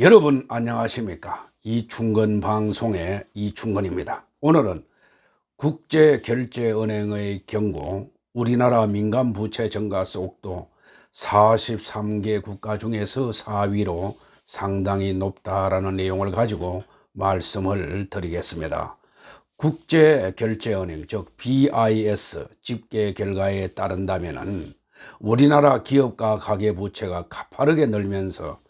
여러분 안녕하십니까? 이충건 방송의 이충건입니다. 오늘은 국제결제은행의 경고, 우리나라 민간부채 증가 속도 43개 국가 중에서 4위로 상당히 높다라는 내용을 가지고 말씀을 드리겠습니다. 국제결제은행 즉 BIS 집계 결과에 따른다면 우리나라 기업과 가계부채가 가파르게 늘면서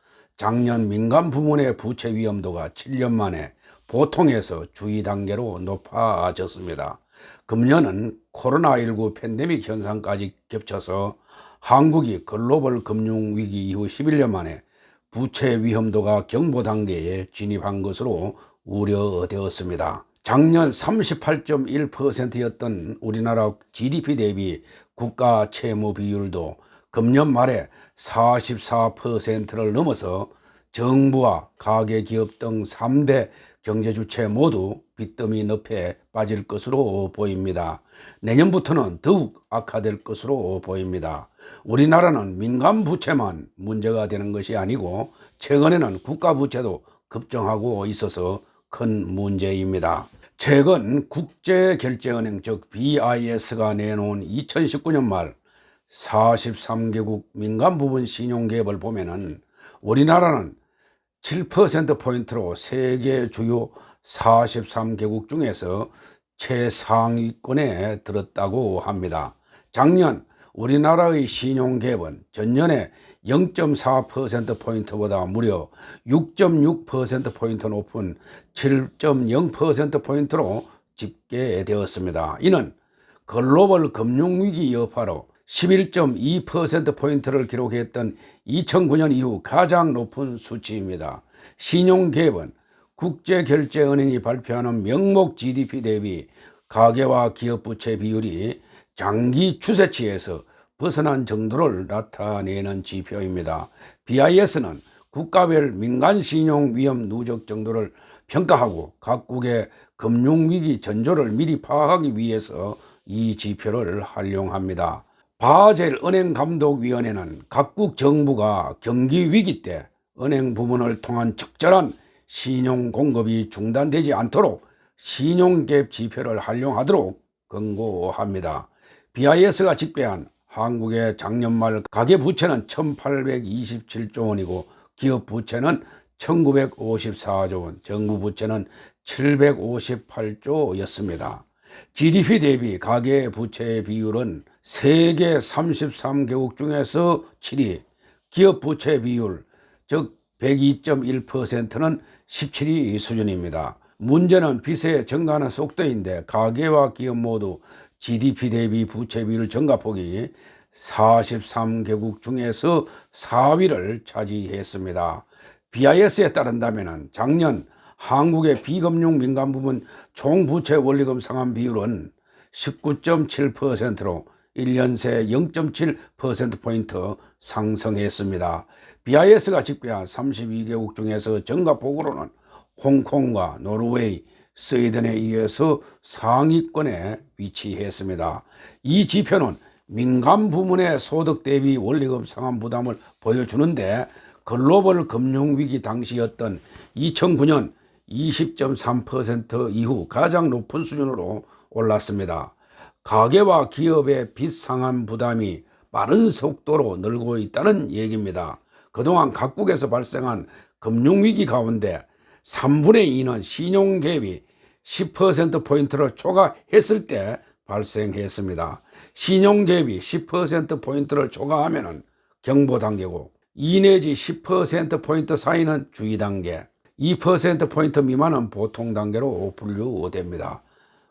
작년 민간 부문의 부채 위험도가 7년 만에 보통에서 주의 단계로 높아졌습니다. 금년은 코로나19 팬데믹 현상까지 겹쳐서 한국이 글로벌 금융위기 이후 11년 만에 부채 위험도가 경보 단계에 진입한 것으로 우려되었습니다. 작년 38.1%였던 우리나라 GDP 대비 국가 채무 비율도 금년 말에 44%를 넘어서 정부와 가계기업 등 3대 경제주체 모두 빚더미 늪에 빠질 것으로 보입니다. 내년부터는 더욱 악화될 것으로 보입니다. 우리나라는 민간부채만 문제가 되는 것이 아니고 최근에는 국가부채도 급증하고 있어서 큰 문제입니다. 최근 국제결제은행 즉 BIS가 내놓은 2019년 말 43개국 민간 부분 신용계획을 보면은 우리나라는 7%포인트로 세계 주요 43개국 중에서 최상위권에 들었다고 합니다. 작년 우리나라의 신용계획은 전년에 0.4%포인트보다 무려 6.6%포인트 높은 7.0%포인트로 집계되었습니다. 이는 글로벌 금융위기 여파로 11.2%포인트를 기록했던 2009년 이후 가장 높은 수치입니다. 신용계획은 국제결제은행이 발표하는 명목 GDP 대비 가계와 기업 부채 비율이 장기 추세치에서 벗어난 정도를 나타내는 지표입니다. BIS는 국가별 민간신용 위험 누적 정도를 평가하고 각국의 금융위기 전조를 미리 파악하기 위해서 이 지표를 활용합니다. 바젤 은행감독위원회는 각국 정부가 경기 위기 때 은행 부문을 통한 적절한 신용 공급이 중단되지 않도록 신용갭 지표를 활용하도록 권고합니다. BIS가 집계한 한국의 작년 말 가계부채는 1827조 원이고 기업 부채는 1954조 원, 정부 부채는 758조였습니다. GDP 대비 가계부채 비율은 세계 33개국 중에서 7위, 기업 부채 비율 즉 102.1%는 17위 수준입니다. 문제는 빚의 증가하는 속도인데 가계와 기업 모두 GDP 대비 부채 비율 증가폭이 43개국 중에서 4위를 차지했습니다. BIS에 따른다면 작년 한국의 비금융 민간 부문 총부채 원리금 상환 비율은 19.7%로 1년 새 0.7%포인트 상승했습니다. BIS가 집계한 32개국 중에서 증가폭으로는 홍콩과 노르웨이, 스웨덴에 이어서 상위권에 위치했습니다. 이 지표는 민간 부문의 소득 대비 원리금 상환 부담을 보여주는데 글로벌 금융위기 당시였던 2009년 20.3% 이후 가장 높은 수준으로 올랐습니다. 가계와 기업의 빚 상환 부담이 빠른 속도로 늘고 있다는 얘기입니다. 그동안 각국에서 발생한 금융위기 가운데 3분의 2는 신용갭이 10%포인트를 초과했을 때 발생했습니다. 신용갭이 10%포인트를 초과하면 경보 단계고 2 내지 10%포인트 사이는 주의 단계, 2%포인트 미만은 보통 단계로 분류됩니다.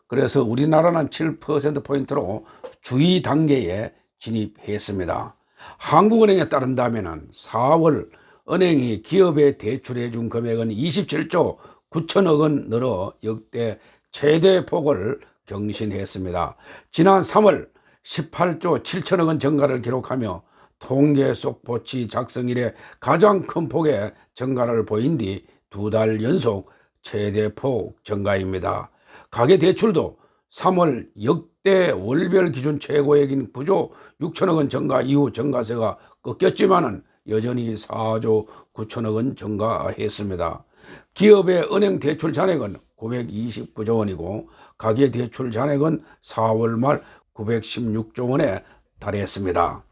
그래서 우리나라는 7%포인트로 주의 단계에 진입했습니다. 한국은행에 따른다면 4월 은행이 기업에 대출해 준 금액은 27조 9천억 원 늘어 역대 최대 폭을 경신했습니다. 지난 3월 18조 7천억 원 증가를 기록하며 통계 속보치 작성 이래 가장 큰 폭의 증가를 보인 뒤 2달 연속 최대폭 증가입니다. 가계대출도 3월 역대 월별 기준 최고액인 9조 6천억 원 증가 이후 증가세가 꺾였지만은 여전히 4조 9천억 원 증가했습니다. 기업의 은행 대출 잔액은 929조 원이고 가계 대출 잔액은 4월 말 916조 원에 달했습니다.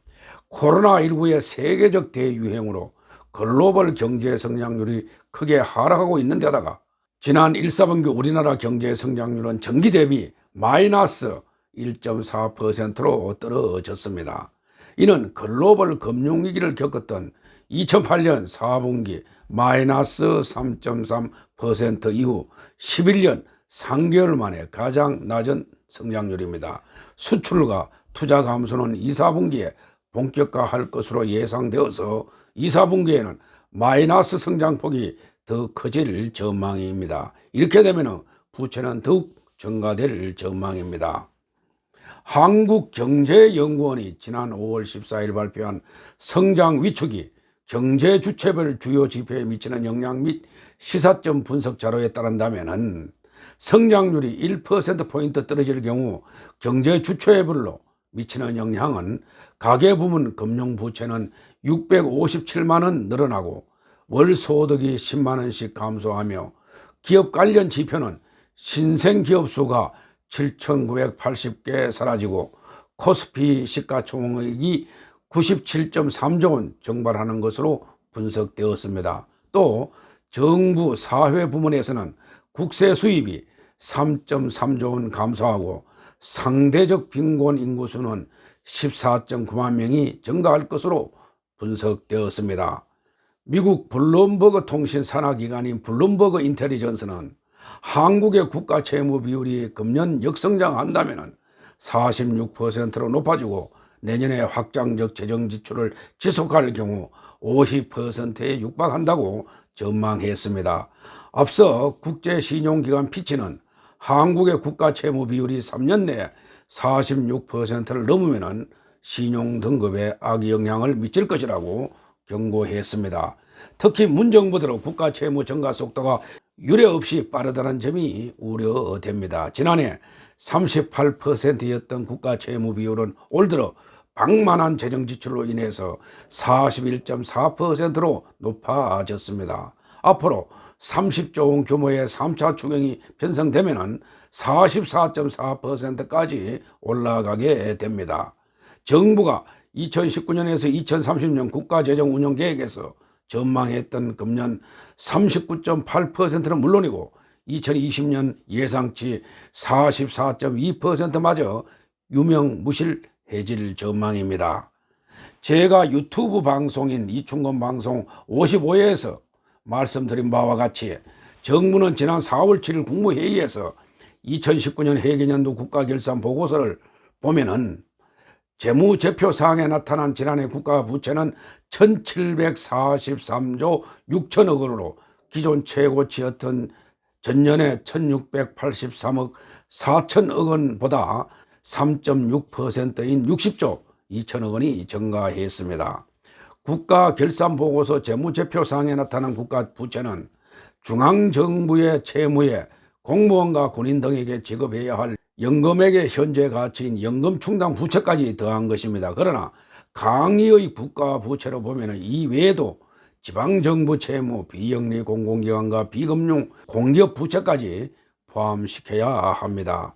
코로나19의 세계적 대유행으로 글로벌 경제 성장률이 크게 하락하고 있는 데다가 지난 1사분기 우리나라 경제 성장률은 전기 대비 마이너스 1.4%로 떨어졌습니다. 이는 글로벌 금융위기를 겪었던 2008년 4분기 마이너스 3.3% 이후 11년 3개월 만에 가장 낮은 성장률입니다. 수출과 투자 감소는 2, 4분기에 본격화할 것으로 예상되어서 2, 4분기에는 마이너스 성장폭이 더 커질 전망입니다. 이렇게 되면 부채는 더욱 증가될 전망입니다. 한국경제연구원이 지난 5월 14일 발표한 성장 위축이 경제 주체별 주요 지표에 미치는 영향 및 시사점 분석 자료에 따른다면 성장률이 1%포인트 떨어질 경우 경제 주체별로 미치는 영향은 가계부문 금융부채는 657만 원 늘어나고 월 소득이 10만 원씩 감소하며 기업 관련 지표는 신생기업 수가 7,980개 사라지고 코스피 시가총액이 97.3조 원 증발하는 것으로 분석되었습니다. 또 정부 사회 부문에서는 국세 수입이 3.3조 원 감소하고 상대적 빈곤 인구수는 14.9만 명이 증가할 것으로 분석되었습니다. 미국 블룸버그 통신 산하기관인 블룸버그 인텔리전스는 한국의 국가 채무 비율이 금년 역성장한다면 46%로 높아지고 내년에 확장적 재정 지출을 지속할 경우 50%에 육박한다고 전망했습니다. 앞서 국제신용기관 피치는 한국의 국가 채무 비율이 3년 내에 46%를 넘으면 신용 등급에 악영향을 미칠 것이라고 경고했습니다. 특히 문정부대로 국가 채무 증가 속도가 유례없이 빠르다는 점이 우려됩니다. 지난해 38%였던 국가 채무 비율은 올 들어 방만한 재정 지출로 인해서 41.4%로 높아졌습니다. 앞으로 30조 원 규모의 3차 추경이 편성되면 44.4%까지 올라가게 됩니다. 정부가 2019년에서 2030년 국가재정운영계획에서 전망했던 금년 39.8%는 물론이고 2020년 예상치 44.2%마저 유명무실해질 전망입니다. 제가 유튜브 방송인 이충건 방송 55회에서 말씀드린 바와 같이 정부는 지난 4월 7일 국무회의에서 2019년 회계연도 국가결산보고서를 보면은 재무제표사항에 나타난 지난해 국가부채는 1743조 6천억 원으로 기존 최고치였던 전년에 1683억 4천억 원보다 3.6%인 60조 2천억 원이 증가했습니다. 국가결산보고서 재무제표사항에 나타난 국가부채는 중앙정부의 채무에 공무원과 군인 등에게 지급해야 할 연금액의 현재 가치인 연금충당 부채까지 더한 것입니다. 그러나 강의의 국가부채로 보면 이 외에도 지방정부 채무, 비영리 공공기관과 비금융 공기업 부채까지 포함시켜야 합니다.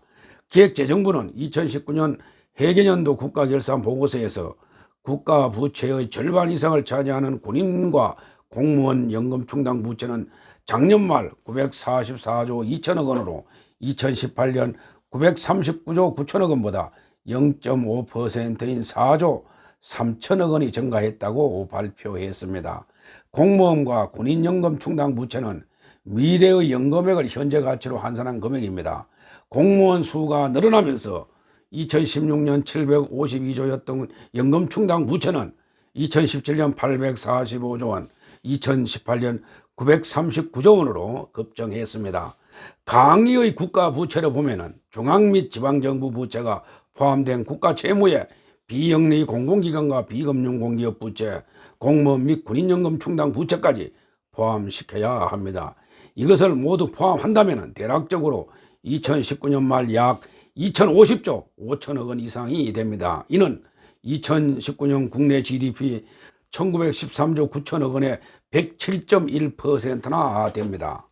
기획재정부는 2019년 회계연도 국가결산보고서에서 국가부채의 절반 이상을 차지하는 군인과 공무원 연금충당 부채는 작년 말 944조 2천억 원으로 2018년 939조 9천억 원보다 0.5%인 4조 3천억 원이 증가했다고 발표했습니다. 공무원과 군인연금 충당 부채는 미래의 연금액을 현재 가치로 환산한 금액입니다. 공무원 수가 늘어나면서 2016년 752조였던 연금 충당 부채는 2017년 845조 원, 2018년 939조 원으로 급증했습니다. 강의의 국가 부채를 보면은 중앙 및 지방정부 부채가 포함된 국가 채무에 비영리 공공기관과 비금융 공기업 부채, 공무원 및 군인연금 충당 부채까지 포함시켜야 합니다. 이것을 모두 포함한다면 대략적으로 2019년 말 약 2050조 5천억 원 이상이 됩니다. 이는 2019년 국내 GDP 1913조 9천억 원의 107.1%나 됩니다.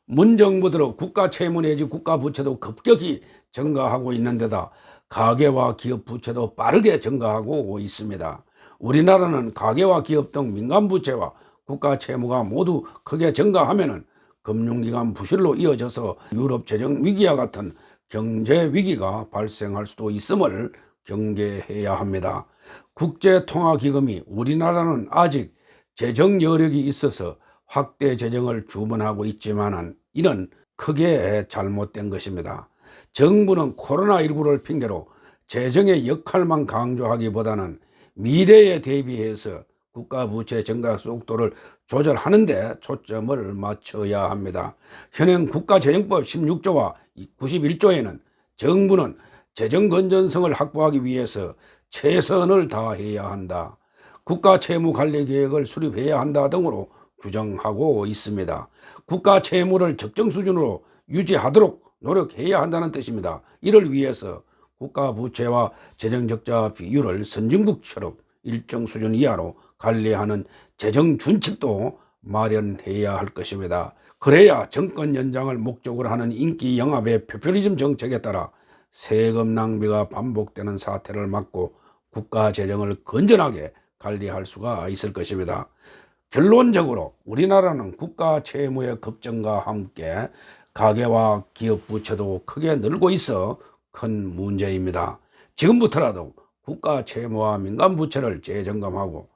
문정부 들어 국가 채무 내지 국가 부채도 급격히 증가하고 있는데다 가계와 기업 부채도 빠르게 증가하고 있습니다. 우리나라는 가계와 기업 등 민간 부채와 국가 채무가 모두 크게 증가하면 금융기관 부실로 이어져서 유럽 재정 위기와 같은 경제 위기가 발생할 수도 있음을 경계해야 합니다. 국제통화기금이 우리나라는 아직 재정 여력이 있어서 확대 재정을 주문하고 있지만 이는 크게 잘못된 것입니다. 정부는 코로나19를 핑계로 재정의 역할만 강조하기보다는 미래에 대비해서 국가 부채 증가 속도를 조절하는 데 초점을 맞춰야 합니다. 현행 국가재정법 16조와 91조에는 정부는 재정 건전성을 확보하기 위해서 최선을 다해야 한다, 국가 채무 관리 계획을 수립해야 한다 등으로 규정하고 있습니다. 국가 채무를 적정 수준으로 유지하도록 노력해야 한다는 뜻입니다. 이를 위해서 국가 부채와 재정 적자 비율을 선진국처럼 일정 수준 이하로 관리하는 재정 준칙도 마련해야 할 것입니다. 그래야 정권 연장을 목적으로 하는 인기 영합의 포퓰리즘 정책에 따라 세금 낭비가 반복되는 사태를 막고 국가 재정을 건전하게 관리할 수가 있을 것입니다. 결론적으로 우리나라는 국가 채무의 급증과 함께 가계와 기업 부채도 크게 늘고 있어 큰 문제입니다. 지금부터라도 국가 채무와 민간 부채를 재점검하고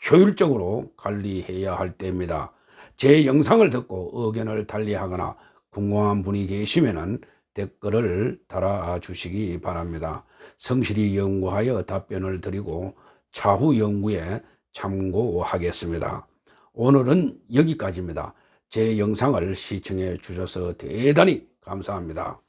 효율적으로 관리해야 할 때입니다. 제 영상을 듣고 의견을 달리하거나 궁금한 분이 계시면 댓글을 달아주시기 바랍니다. 성실히 연구하여 답변을 드리고 차후 연구에 참고하겠습니다. 오늘은 여기까지입니다. 제 영상을 시청해 주셔서 대단히 감사합니다.